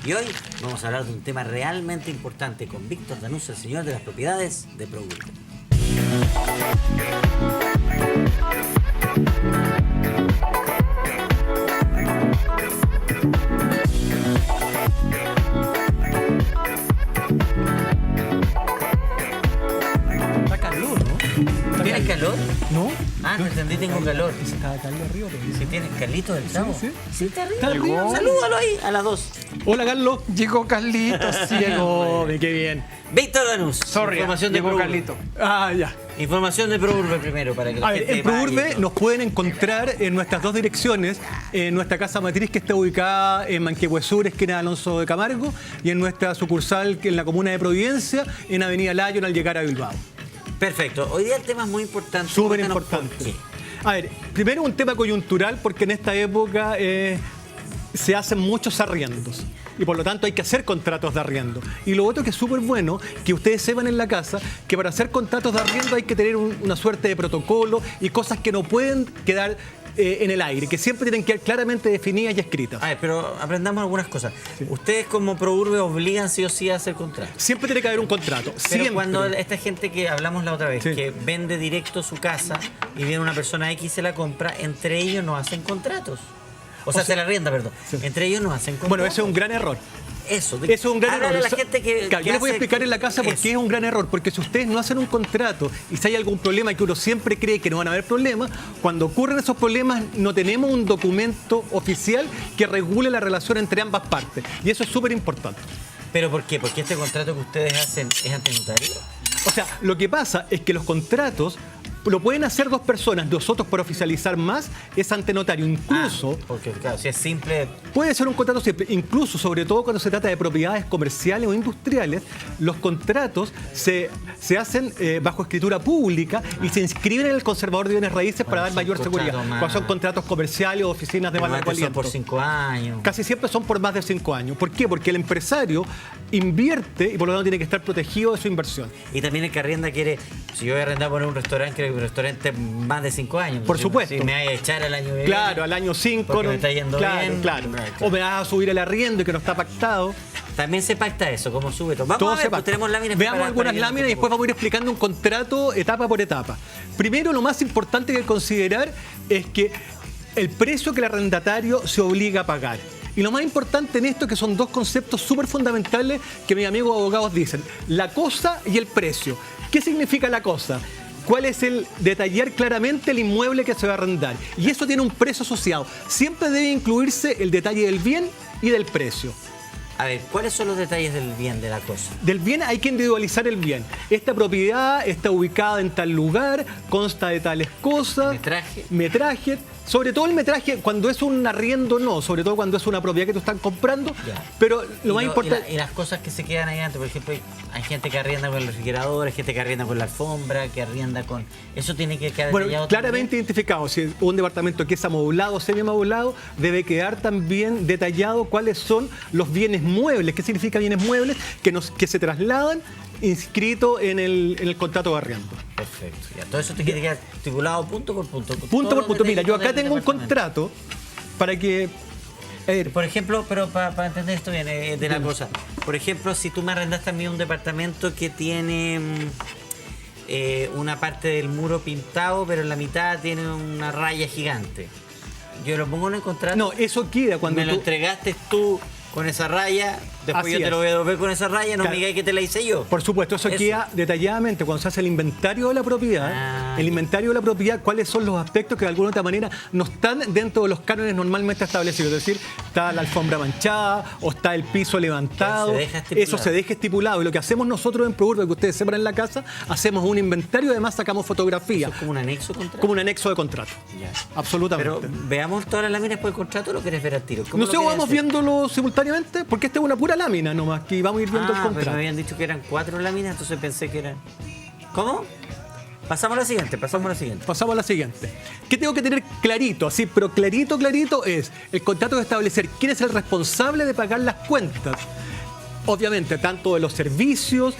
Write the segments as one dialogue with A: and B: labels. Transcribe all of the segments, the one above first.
A: Y hoy vamos a hablar de un tema realmente importante con Víctor Danús, el señor de las propiedades de ProUrbe.
B: Está calor, ¿no?
A: ¿Tienes calor?
B: ¿No?
A: Ah, no entendí, tengo calor.
B: Está calor arriba.
A: Si tienes Carlitos del Chavo.
B: Sí.
A: Sí, está arriba.
B: Está arriba.
A: Salúdalo ahí a las 2.
B: Hola, Carlos. Llegó Carlitos. Sí, llegó. Qué bien.
A: Víctor Danús.
B: Sorry,
A: Información de
B: llegó
A: ProUrbe.
B: Carlito. Ah, ya.
A: Información de ProUrbe primero para que la
B: A ver,
A: gente
B: en ProUrbe
A: vaya y todo.
B: nos pueden encontrar en nuestras dos direcciones, en nuestra casa matriz que está ubicada en Manquehue Sur, esquina de Alonso de Camargo, y en nuestra sucursal que en la comuna de Providencia, en Avenida Lyon al llegar a Bilbao.
A: Perfecto. Hoy día el tema es muy importante.
B: Súper
A: Cuéntanos
B: importante.
A: por qué.
B: A ver, primero un tema coyuntural porque en esta época se hacen muchos arriendos y por lo tanto hay que hacer contratos de arriendo. Y lo otro que es súper bueno, que ustedes sepan en la casa, que para hacer contratos de arriendo hay que tener una suerte de protocolo y cosas que no pueden quedar en el aire, que siempre tienen que quedar claramente definidas y escritas.
A: A ver, pero aprendamos algunas cosas. Ustedes como ProUrbe obligan sí o sí a hacer contratos.
B: Siempre tiene que haber un contrato.
A: Pero
B: Siempre.
A: cuando esta gente que hablamos la otra vez,
B: Sí.
A: que vende directo su casa y viene una persona X y se la compra, entre ellos no hacen contratos. O sea, se la arrienda, perdón.
B: Sí.
A: Entre ellos no hacen contratos.
B: Bueno, ese es un gran error.
A: Eso.
B: Eso es un gran
A: Háblale
B: error.
A: a la gente que
B: Claro, yo les voy a
A: hace-
B: explicar en la casa por qué es un gran error. Porque si ustedes no hacen un contrato y si hay algún problema que uno siempre cree que no van a haber problemas, cuando ocurren esos problemas no tenemos un documento oficial que regule la relación entre ambas partes. Y eso es súper importante.
A: ¿Pero por qué? Porque este contrato que ustedes hacen es ante notario.
B: O sea, lo que pasa es que los contratos lo pueden hacer dos personas. Nosotros, para oficializar más, es ante notario. Incluso...
A: Porque, claro, si es simple.
B: Puede ser un contrato simple, incluso, sobre todo cuando se trata de propiedades comerciales o industriales, los contratos se hacen bajo escritura pública y se inscriben en el conservador de bienes raíces para dar
A: son
B: mayor seguridad.
A: contratos más-
B: Cuando son contratos comerciales o oficinas de
A: Normalmente
B: valor
A: son por 5 años.
B: Casi siempre son por más de 5 años. ¿Por qué? Porque el empresario invierte y por lo tanto tiene que estar protegido de su inversión.
A: Y también el que arrienda quiere, si yo voy a arrendar por un restaurante, quiero que el restaurante más de 5 años.
B: Por supuesto.
A: Si me vaya a echar al año que viene.
B: Claro, al año 5.
A: Porque me está yendo
B: claro,
A: bien.
B: Claro,
A: Claro.
B: O me vas a subir el arriendo y que no está pactado.
A: También se pacta eso, como sube todo. Vamos
B: Todo
A: a ver,
B: se
A: pues
B: pacta.
A: tenemos láminas.
B: Veamos
A: para
B: algunas
A: que
B: láminas y después vamos a ir explicando un contrato etapa por etapa. Primero, lo más importante que considerar es que el precio que el arrendatario se obliga a pagar. Y lo más importante en esto es que son dos conceptos súper fundamentales que mis amigos abogados dicen. La cosa y el precio. ¿Qué significa la cosa? ¿Cuál es el detallar claramente el inmueble que se va a arrendar? Y eso tiene un precio asociado. Siempre debe incluirse el detalle del bien y del precio.
A: A ver, ¿cuáles son los detalles del bien de la cosa?
B: Del bien hay que individualizar el bien. Esta propiedad está ubicada en tal lugar, consta de tales cosas.
A: Metraje.
B: Metraje. Sobre todo el metraje, cuando es un arriendo no, sobre todo cuando es una propiedad que tú estás comprando.
A: Ya.
B: Pero lo más
A: Y
B: importante...
A: y las cosas que se quedan ahí antes, por ejemplo, hay gente que arrienda con el refrigerador, hay gente que arrienda con la alfombra, que arrienda con... Eso tiene que quedar
B: Bueno,
A: detallado
B: claramente
A: también.
B: identificado. Si es un departamento que es amoblado o semi-amoblado, debe quedar también detallado cuáles son los bienes muebles. ¿Qué significa bienes muebles? Que se trasladan inscrito en el contrato de arriendo.
A: Perfecto. Ya, todo eso tiene que quedar estipulado punto por punto.
B: Punto por punto. Mira, yo acá tengo un contrato para que...
A: Por ejemplo, pero para entender esto bien, de la cosa. Por ejemplo, si tú me arrendaste a mí un departamento que tiene una parte del muro pintado, pero en la mitad tiene una raya gigante. Yo lo pongo en el contrato.
B: No, eso queda cuando
A: me lo
B: tú...
A: entregaste tú con esa raya, después
B: Así
A: yo te
B: es.
A: lo voy a devolver con esa raya, no
B: Claro.
A: me digáis que te la hice yo.
B: Por supuesto, eso queda detalladamente cuando se hace el inventario de la propiedad.
A: Ah,
B: el
A: ya.
B: inventario de la propiedad, cuáles son los aspectos que de alguna otra manera no están dentro de los cánones normalmente establecidos. Es decir, está la alfombra manchada o está el piso levantado.
A: Se deja estipulado.
B: Eso se deja estipulado. Y lo que hacemos nosotros en ProUrbe, que ustedes sepan en la casa, hacemos un inventario y además sacamos fotografía.
A: ¿Eso es como un anexo contrato?
B: Como un anexo de contrato.
A: Ya.
B: Absolutamente.
A: Pero veamos todas las láminas por el contrato, ¿o lo querés ver al tiro? ¿Cómo
B: No
A: lo
B: sé,
A: querés
B: vamos
A: hacer?
B: viéndolo simultáneamente, porque esta es una pura lámina nomás, que vamos a ir viendo el
A: Pero
B: contrato.
A: me habían dicho que eran 4 láminas, entonces pensé que eran... ¿Cómo? Pasamos a la siguiente.
B: Pasamos a la siguiente. ¿Qué tengo que tener clarito? Así, pero clarito es el contrato de establecer quién es el responsable de pagar las cuentas. Obviamente, tanto de los servicios,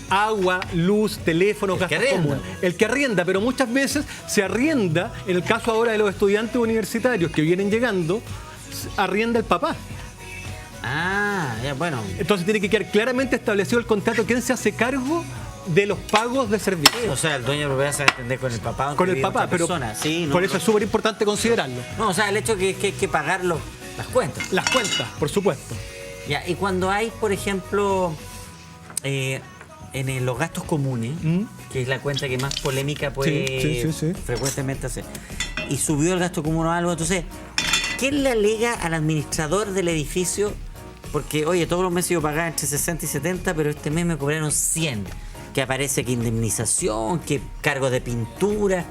B: agua, luz, teléfono,
A: El que
B: gastos
A: arrienda.
B: comunes. El que arrienda, pero muchas veces se arrienda, en el caso ahora de los estudiantes universitarios que vienen llegando, arrienda el papá.
A: Ah, Ya, bueno.
B: Entonces tiene que quedar claramente establecido el contrato quién se hace cargo de los pagos de servicio.
A: Sí, o sea, el dueño de propiedad se va a entender con el papá.
B: Con el papá, pero
A: sí,
B: por eso es súper importante considerarlo.
A: No, o sea, el hecho que hay que pagar las cuentas.
B: Las cuentas, por supuesto.
A: Ya, y cuando hay, por ejemplo, los gastos comunes, que es la cuenta que más polémica puede
B: sí.
A: frecuentemente hacer, y subió el gasto común o algo, entonces, ¿quién le alega al administrador del edificio? Porque, oye, todos los meses yo pagaba entre 60 y 70, pero este mes me cobraron 100. Que aparece que indemnización, que cargo de pintura.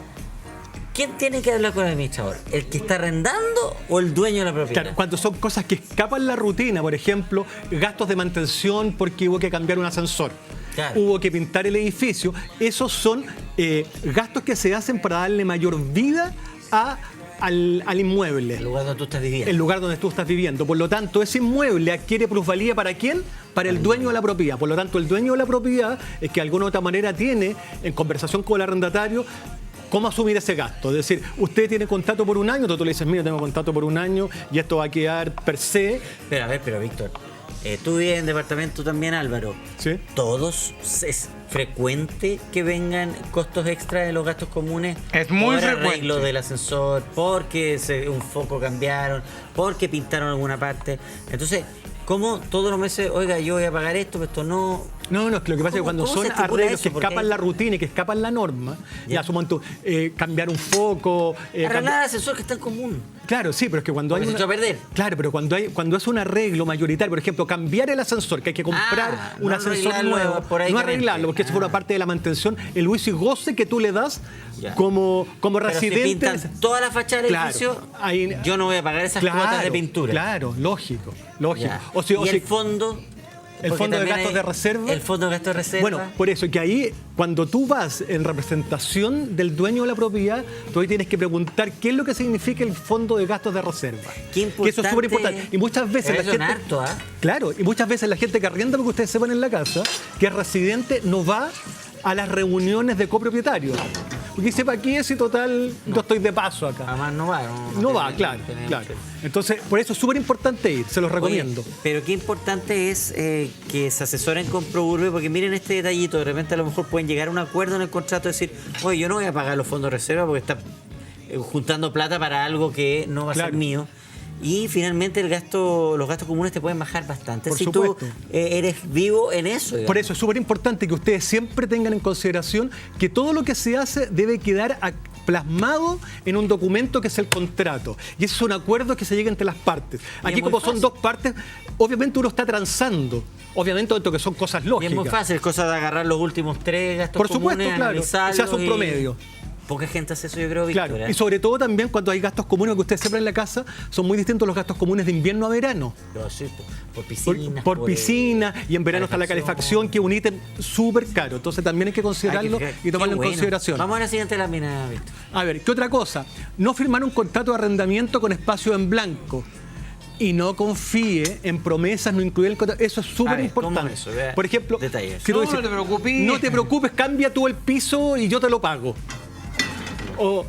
A: ¿Quién tiene que hablar con el administrador? ¿El que está arrendando o el dueño de la propiedad?
B: Claro, cuando son cosas que escapan la rutina, por ejemplo, gastos de mantención porque hubo que cambiar un ascensor. Claro. Hubo que pintar el edificio. Esos son gastos que se hacen para darle mayor vida al inmueble.
A: El lugar donde tú estás viviendo.
B: El lugar donde tú estás viviendo. Por lo tanto, ese inmueble adquiere plusvalía ¿para quién? Para el dueño de la propiedad. Por lo tanto, el dueño de la propiedad es que de alguna u otra manera tiene, en conversación con el arrendatario, cómo asumir ese gasto. Es decir, usted tiene contrato por un año, tú le dices, mira, tengo contrato por un año y esto va a quedar per se.
A: Pero Víctor, tú vives en departamento también, Álvaro.
B: Sí.
A: ¿Todos es frecuente que vengan costos extra de los gastos comunes?
C: Es muy
A: por
C: frecuente.
A: Arreglo del ascensor, porque un foco cambiaron, porque pintaron alguna parte. Entonces, ¿cómo todos los meses, oiga, yo voy a pagar esto, pero esto no?
B: No, es que lo que pasa es que cuando son arreglos que escapan
A: hay...
B: la rutina y que escapan la norma, ya suman cambiar un foco.
A: Arreglar el ascensor que está en común.
B: Claro, sí, pero es que cuando
A: porque
B: hay.
A: Se echó a perder.
B: Claro, pero cuando es un arreglo mayoritario, por ejemplo, cambiar el ascensor, que hay que comprar un ascensor nuevo, no arreglarlo, porque eso fue una parte de la mantención, el uso y goce que tú le das como residente.
A: Si pintan toda la fachada del edificio, yo no voy a pagar esas cuotas de pintura.
B: Claro, lógico.
A: ¿Y el fondo?
B: El fondo de gastos de reserva.
A: El fondo de gastos de reserva.
B: Bueno, por eso que ahí, cuando tú vas en representación del dueño de la propiedad, tú ahí tienes que preguntar qué es lo que significa el fondo de gastos de reserva.
A: Qué importante.
B: Que eso es súper importante. Y muchas veces la gente. Claro, y muchas veces la gente que arrienda, porque ustedes sepan en la casa, que es residente, no va a las reuniones de copropietarios. Porque dice, ¿para qué? Si total, yo estoy de paso acá.
A: Además no va.
B: No va, claro. Entonces, por eso es súper importante ir, se los recomiendo.
A: Oye, pero qué importante es que se asesoren con ProUrbe, porque miren este detallito, de repente a lo mejor pueden llegar a un acuerdo en el contrato, decir, oye, yo no voy a pagar los fondos de reserva porque está juntando plata para algo que no va a ser mío. Y finalmente los gastos comunes te pueden bajar bastante
B: por
A: si
B: supuesto.
A: tú eres vivo en eso. Digamos.
B: Por eso es súper importante que ustedes siempre tengan en consideración que todo lo que se hace debe quedar plasmado en un documento que es el contrato. Y ese es un acuerdo que se llega entre las partes. Aquí como son dos partes, obviamente uno está transando. Obviamente esto que son cosas lógicas.
A: Y es muy fácil, cosa de agarrar los últimos 3 gastos
B: por supuesto,
A: comunes,
B: claro. Se hace un promedio.
A: Poca gente hace eso, yo creo, Víctor.
B: Claro, y sobre todo también cuando hay gastos comunes que ustedes siempre en la casa, son muy distintos los gastos comunes de invierno a verano.
A: Pero sí, por piscinas.
B: Por piscina, y en verano está la calefacción, que es un ítem súper caro. Entonces también hay que considerarlo y tomarlo en consideración.
A: Vamos a la siguiente lámina, Víctor.
B: A ver, ¿qué otra cosa? No firmar un contrato de arrendamiento con espacio en blanco. Y no confíe en promesas, no incluir el contrato. Eso es súper importante. Por ejemplo,
C: detalles. No te preocupes.
B: No te preocupes, cambia tú el piso y yo te lo pago. O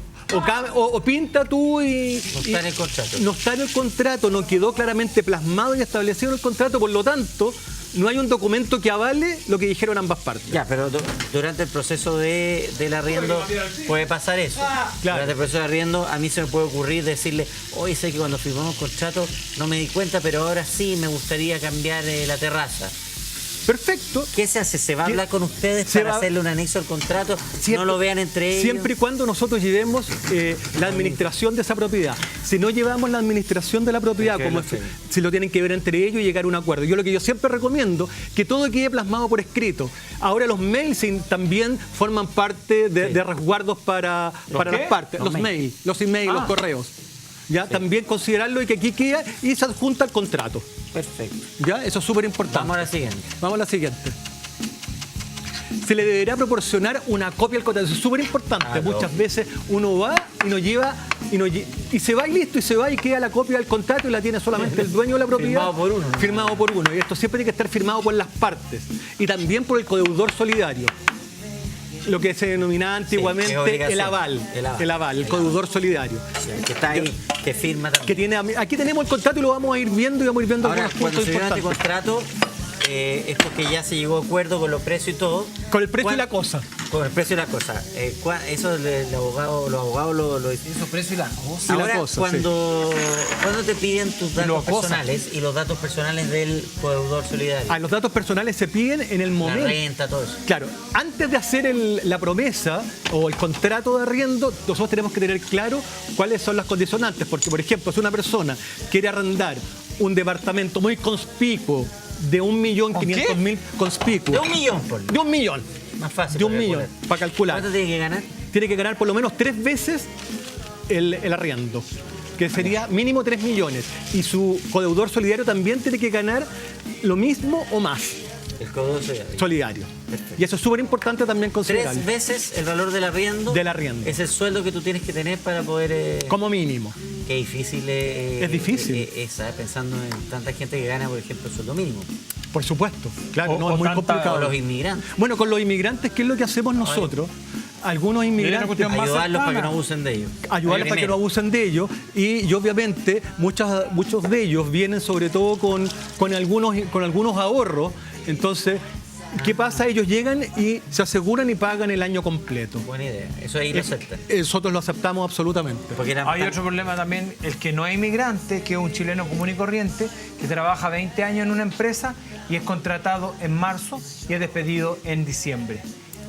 B: pinta tú y...
A: No está en el contrato.
B: No está en el contrato, no quedó claramente plasmado y establecido en el contrato, por lo tanto, no hay un documento que avale lo que dijeron ambas partes.
A: Ya, pero durante el proceso del arriendo puede pasar eso. Claro. Durante el proceso de arriendo a mí se me puede ocurrir decirle, oye, sé que cuando firmamos contrato no me di cuenta, pero ahora sí me gustaría cambiar la terraza.
B: Perfecto.
A: ¿Qué se hace? ¿Se va a hablar con ustedes para hacerle un anexo al contrato? Siempre, no lo vean entre ellos.
B: Siempre y cuando nosotros llevemos la administración de esa propiedad. Si no llevamos la administración de la propiedad, si lo tienen que ver entre ellos y llegar a un acuerdo. Yo siempre recomiendo que todo quede plasmado por escrito. Ahora los mails también forman parte de resguardos para las partes. Los emails, los correos. ¿Ya? También considerarlo y que aquí queda y se adjunta al contrato.
A: Perfecto.
B: ¿Ya? Eso es súper importante.
A: Vamos a la siguiente.
B: Se le deberá proporcionar una copia del contrato. Eso es súper importante. Muchas veces uno va y no lleva y se va y listo, y se va y queda la copia del contrato y la tiene solamente el dueño de la propiedad. Firmado por uno. Y esto siempre tiene que estar firmado por las partes. Y también por el codeudor solidario. Lo que se denominaba antiguamente el aval, el codeudor solidario.
A: Que está ahí, Que firma también.
B: que tiene, aquí tenemos el contrato y lo vamos a ir viendo y vamos a ir viendo
A: Ahora,
B: algunos
A: cuando
B: puntos
A: se firma este
B: importantes.
A: contrato, es porque ya se llegó a acuerdo con los precios y todo.
B: Con el precio y
A: ¿Cuán-
B: la cosa.
A: Con el precio y la cosa. Eso los abogados lo dicen.
C: Eso precio y la cosa.
B: Y la
A: Ahora,
B: cosa,
A: cuando te piden tus datos
C: los cosas.
A: personales y los datos personales del deudor solidario,
B: Los datos personales se piden en el
A: la
B: momento.
A: renta, todo eso.
B: Claro, antes de hacer la promesa o el contrato de arriendo, nosotros tenemos que tener claro cuáles son las condicionantes. Porque, por ejemplo, si una persona quiere arrendar un departamento muy conspicuo de 1.500.000 conspicuo.
A: De 1 millón, por
B: De 1 millón.
A: más fácil.
B: De 1
A: para
B: millón,
A: calcular.
B: para calcular.
A: ¿Cuánto tiene que ganar?
B: Tiene que ganar por lo menos 3 veces el arriendo, que sería mínimo 3 millones. Y su codeudor solidario también tiene que ganar lo mismo o más
A: El deudor solidario.
B: solidario.
A: Perfecto.
B: Y eso es súper importante también considerarlo.
A: 3 veces el valor del arriendo.
B: Del arriendo.
A: Es el sueldo que tú tienes que tener para poder.
B: Como mínimo.
A: Qué difícil
B: Es difícil.
A: pensando en tanta gente que gana, por ejemplo, el sueldo mínimo.
B: Por supuesto. Claro,
C: O-
B: no,
C: o
B: es muy
C: tanta-
B: complicado.
A: O los inmigrantes.
B: Bueno, con los inmigrantes, ¿qué es lo que hacemos nosotros? Algunos inmigrantes,
C: cuestión más
A: Ayudarlos para que
C: cercana.
A: no abusen de ellos.
B: ayudarles para que no abusen de ellos y obviamente muchos de ellos vienen sobre todo con algunos ahorros. Entonces, ¿qué pasa? Ellos llegan y se aseguran y pagan el año completo.
A: Buena idea. Eso ahí lo aceptan.
B: Nosotros lo aceptamos absolutamente.
A: Porque eran
C: Hay
A: tan-
C: otro problema también, el que no es inmigrante, que es un chileno común y corriente, que trabaja 20 años en una empresa y es contratado en marzo y es despedido en diciembre.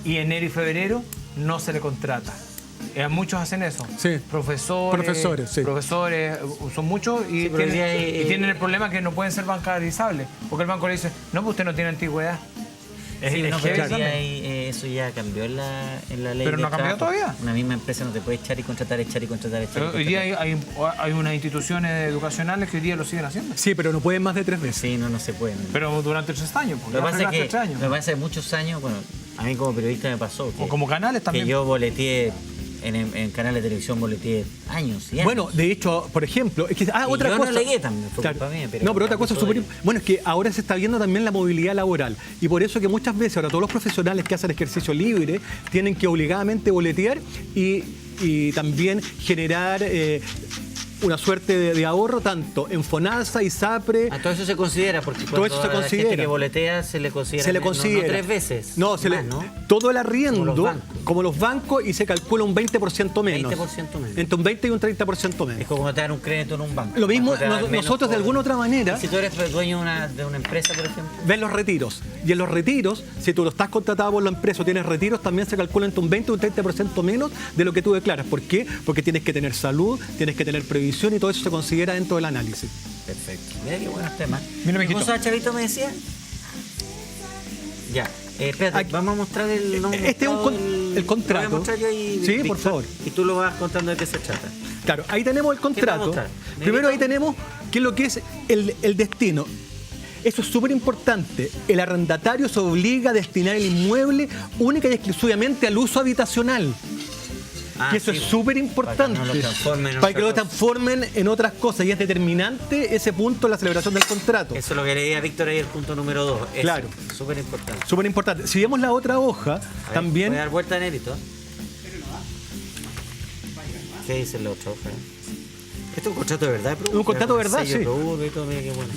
C: Y enero y febrero no se le contrata. Muchos hacen eso.
B: Sí.
C: Profesores,
B: Sí.
C: son muchos y,
A: Sí, pero hoy
C: tienen,
A: día hay,
C: y tienen el problema que no pueden ser bancarizables. Porque el banco le dice, no, pues usted no tiene antigüedad. Es-
A: Sí,
C: es
A: no,
C: heavy
A: pero hoy día
C: también.
A: eso ya cambió en la ley.
C: Pero
A: de
C: no ha cambiado
A: trabajo.
C: todavía.
A: Una misma empresa no te puede echar y contratar, echar y contratar, echar y
C: Pero hoy día
A: contratar.
C: hay unas instituciones educacionales que hoy día lo siguen haciendo.
B: Sí, pero no pueden más de 3 veces.
A: Sí, no se puede.
C: Pero durante 3 años, porque
A: Lo que
C: va a
A: pasa es
C: frenar
A: que
C: 3 años.
A: lo que pasa es que muchos años, bueno, a mí como periodista me pasó que,
C: O como canales también.
A: que yo boleteé en canales de televisión, boleteé años y años.
B: Bueno, de hecho, por ejemplo, es que
A: Y
B: otra
A: yo no
B: cosa.
A: alegué también, fue culpa mía, pero
B: no, pero otra cosa
A: pasó
B: súper
A: de-
B: bueno es que ahora se está viendo también la movilidad laboral y por eso que muchas veces ahora todos los profesionales que hacen ejercicio libre tienen que obligadamente boletear y también generar una suerte de ahorro tanto en FONASA, ISAPRE.
A: todo eso se considera, porque
B: Todo
A: cuando
B: eso se
A: a la gente
B: considera.
A: que boletea se le considera.
B: Se le
A: no
B: considera.
A: 3 veces.
B: No,
A: más, ¿no?
B: todo el arriendo,
A: Como los bancos.
B: como los bancos, y se calcula un 20% menos.
A: 20% menos.
B: Entre un 20 y un 30% menos.
A: Es como cuando te dan un crédito en un banco.
B: Lo mismo,
A: Banco te da menos
B: nosotros de
A: por-
B: alguna otra manera
A: Y si tú eres dueño de una empresa, por ejemplo.
B: ves los retiros. Y en los retiros, si tú lo estás contratado por la empresa o tienes retiros, también se calcula entre un 20 y un 30% menos de lo que tú declaras. ¿Por qué? Porque tienes que tener salud, tienes que tener previsión y todo eso se considera dentro del análisis.
A: Perfecto. Mira qué buenos temas.
C: Mira,
A: ¿Qué
C: mijito.
A: cosa, Chavito, me decía? Ya. Espérate,
B: Aquí-
A: vamos a mostrar el... no hemos
B: Este es un
A: mostrado
B: el contrato.
A: Lo voy a mostrar yo ahí,
B: Sí,
A: Víctor,
B: por favor.
A: Y tú lo vas contando de qué se trata.
B: Claro, ahí tenemos el
A: ¿Qué te va a
B: contrato.
A: mostrar?
B: Primero ahí tenemos qué es lo que es el destino. Eso es súper importante. El arrendatario se obliga a destinar el inmueble única y exclusivamente al uso habitacional.
A: Ah,
B: Y eso
A: sí,
B: es súper importante.
A: Para que no lo transformen en
B: Para que
A: otra
B: lo
A: cosa.
B: transformen en otras cosas. Y es determinante ese punto en la celebración del contrato.
A: Eso es lo que leía Víctor ahí, el punto número 2.
B: Claro.
A: Súper importante.
B: Súper importante. Si vemos la otra hoja,
A: A ver,
B: también.
A: Voy a dar vuelta, Nerito. ¿Qué dice la otra hoja? Este es un contrato de verdad,
B: Un contrato de verdad,
A: Sello
B: sí.
A: Probudo y todo, mira qué bueno.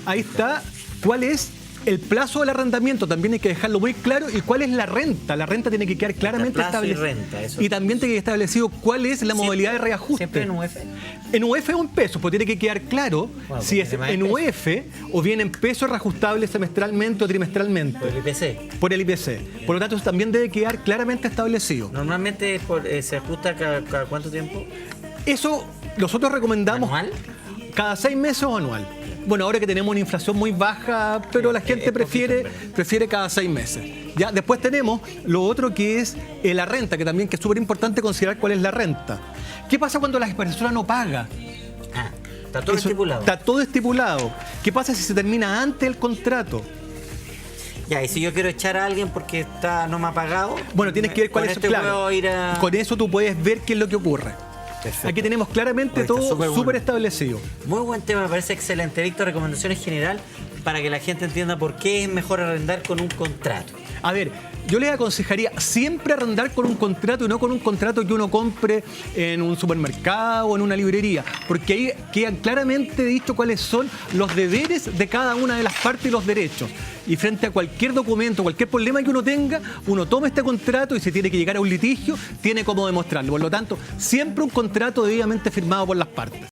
B: Ahí está cuál es el plazo del arrendamiento, también hay que dejarlo muy claro, y cuál es la renta. La renta tiene que quedar claramente
A: plazo y
B: establecida.
A: renta, eso.
B: Y también tiene que estar establecido cuál es la modalidad de reajuste.
A: Siempre en UF.
B: En UF es un peso, pues tiene que quedar claro
A: Bueno,
B: si
A: porque
B: es
A: además
B: en
A: es
B: UF o bien en peso reajustable semestralmente o trimestralmente
A: Por el IPC.
B: por el IPC. Por lo tanto, eso también debe quedar claramente establecido.
A: Normalmente se ajusta cada cuánto tiempo.
B: Eso nosotros recomendamos
A: ¿Anual?
B: cada 6 meses o anual. Bueno, ahora que tenemos una inflación muy baja, pero la gente
A: es poquito, en verdad.
B: prefiere cada 6 meses. Ya, después tenemos lo otro que es la renta, que también que es súper importante considerar cuál es la renta. ¿Qué pasa cuando la persona no paga?
A: Ah, está todo
B: Eso
A: estipulado.
B: Está todo estipulado. ¿Qué pasa si se termina antes el contrato?
A: Ya, y si yo quiero echar a alguien porque no me ha pagado.
B: Bueno, tienes que ver cuál
A: con
B: es
A: esto
B: claro.
A: puedo ir a...
B: Con eso tú puedes ver qué es lo que ocurre.
A: Perfecto.
B: Aquí tenemos claramente
A: Oye, está
B: todo
A: súper
B: súper
A: bueno.
B: establecido.
A: Muy buen tema, me parece excelente. Víctor, recomendaciones general para que la gente entienda por qué es mejor arrendar con un contrato.
B: A ver, yo les aconsejaría siempre arrendar con un contrato y no con un contrato que uno compre en un supermercado o en una librería, porque ahí quedan claramente dicho cuáles son los deberes de cada una de las partes y los derechos. Y frente a cualquier documento, cualquier problema que uno tenga, uno toma este contrato y si tiene que llegar a un litigio, tiene cómo demostrarlo. Por lo tanto, siempre un contrato debidamente firmado por las partes.